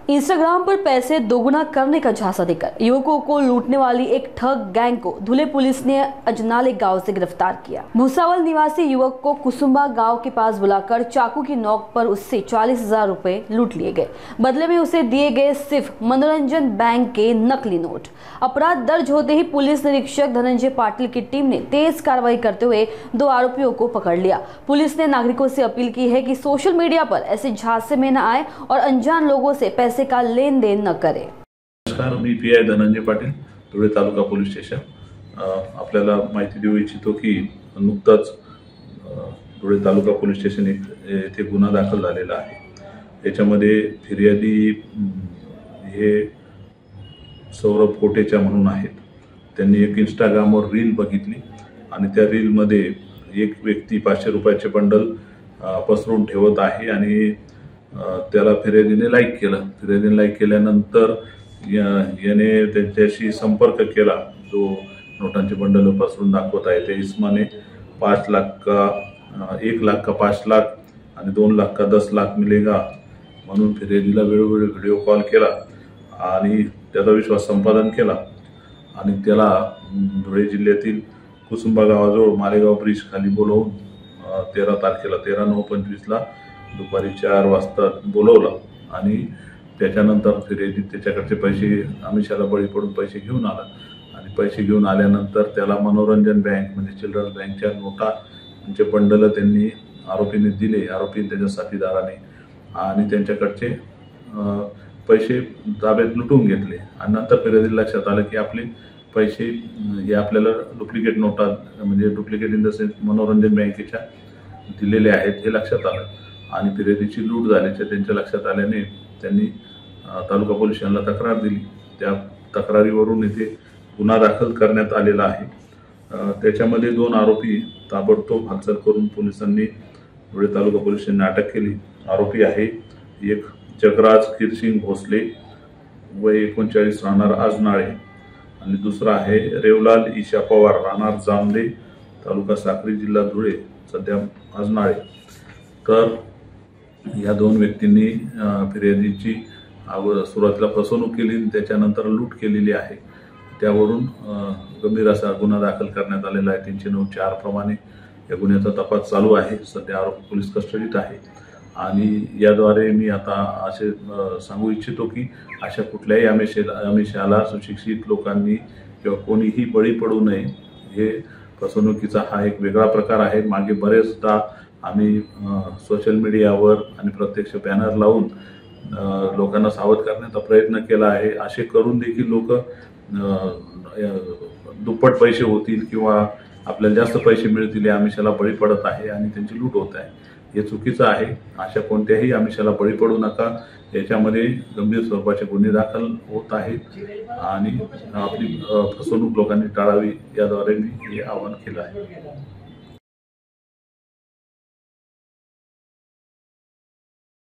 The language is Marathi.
इंस्टाग्राम पर पैसे दोगुना करने का झांसा देकर युवकों को लूटने वाली एक ठग गैंग को धुले पुलिस ने अजनाले गांव से गिरफ्तार किया। भूसावल निवासी युवक को कुसुम्बा गांव के पास बुलाकर चाकू की नोक पर उससे 40,000 रुपए लूट लिए गए। बदले में उसे दिए गए सिर्फ मनोरंजन बैंक के नकली नोट। अपराध दर्ज होते ही पुलिस निरीक्षक धनंजय पाटिल की टीम ने तेज कार्रवाई करते हुए 2 आरोपियों को पकड़ लिया। पुलिस ने नागरिकों से अपील की है कि सोशल मीडिया पर ऐसे झांसे में न आए और अनजान लोगों से पैसे का लेन देन न करे। नमस्कार, मी पी.आय. धनंजय पाटील, धुळे तालुका पोलीस स्टेशन। आपल्याला माहिती देऊ इच्छितो की नुकताच धुळे तालुका पोलीस स्टेशन येथे गुन्हा दाखल झालेला आहे। याच्यामध्ये फिर्यादी हे सौरभ कोटेचा म्हणून आहेत। त्यांनी एक इंस्टाग्रामवर रील बघितली आणि त्या रीलमध्ये एक व्यक्ती 500 रुपयाचे बंडल पसरून ठेवत आहे आणि त्याला फिर्यादीने लाईक केलं। फिर्यादीने लाईक केल्यानंतर याने त्यांच्याशी संपर्क केला। जो नोटांचे बंडल पसरून दाखवत आहे त्या इसमाने 5 लाख का 1 लाख का 5 लाख आणि 2 लाख का 10 लाख मिलेगा म्हणून फिर्यादीला वेळोवेळी व्हिडिओ कॉल केला आणि त्याचा विश्वास संपादन केला आणि त्याला धुळे जिल्ह्यातील कुसुम्बा गावाजवळ मालेगाव ब्रिज खाली बोलवून 13 तारखेला 13/9/25 ला दुपारी 4 वाजता बोलवलं आणि त्याच्यानंतर फिर्यादी त्याच्याकडचे पैसे आमिषाला बळी पडून पैसे घेऊन आला आणि पैसे घेऊन आल्यानंतर त्याला मनोरंजन बँक म्हणजे चिल्ड्रन्स बँकच्या नोटांचे बंडल त्यांनी आरोपीने दिले, आरोपी त्याच्या साथीदाराने, आणि त्यांच्याकडचे पैसे ताब्यात लुटून घेतले। आणि नंतर फिर्यादीला लक्षात आलं की आपले पैसे हे आपल्याला डुप्लिकेट नोटा म्हणजे डुप्लिकेट इन द सेन्स मनोरंजन बँकेच्या दिलेले आहेत हे लक्षात आलं आणि फिर्यादीची लूट झाल्याचे त्यांच्या लक्षात आल्याने त्यांनी तालुका पोलीस स्टेशनला तक्रार दिली। त्या तक्रारीवरून इथे गुन्हा दाखल करण्यात आलेला आहे। त्याच्यामध्ये 2 आरोपी ताबडतोब हालचाल करून पोलिसांनी धुळे तालुका पोलीस स्टेशनने अटक केली। आरोपी आहे एक जगराज किरसिंग भोसले वय 39 राहणार आजनाळे आणि दुसरा आहे रेवलाल ईशा पवार राहणार जामदे तालुका साक्री जिल्हा धुळे सध्या आजनाळे। तर या 2 व्यक्तींनी फिर्यादीची सुरुवातीला फसवणूक केली, त्याच्यानंतर लूट केलेली आहे। त्यावरून गंभीर असा गुन्हा दाखल करण्यात आलेला आहे। 309(4) प्रमाणे या गुन्ह्याचा तपास चालू आहे। सध्या आरोपी पोलीस कस्टडीत आहे आणि याद्वारे मी आता असे सांगू इच्छितो की अशा कुठल्याही आमिषाला सुशिक्षित लोकांनी किंवा कोणीही बळी पडू नये। हे फसवणुकीचा हा एक वेगळा प्रकार आहे। मागे बरेचदा आम्ही सोशल मीडियावर आणि प्रत्यक्ष बॅनर लावून लोकांना सावध करण्याचा प्रयत्न केला आहे। असे करून देखील लोक दुप्पट पैसे होतील किंवा आपल्याला जास्त पैसे मिळतील या आमिषाला बळी पडत आहे आणि त्यांची लूट होत आहे। हे चुकीचं आहे। अशा कोणत्याही आमिषाला बळी पडू नका। याच्यामध्ये गंभीर स्वरूपाचे गुन्हे दाखल होत आहेत आणि आपली फसवणूक लोकांनी टाळावी याद्वारे मी हे आवाहन केलं आहे।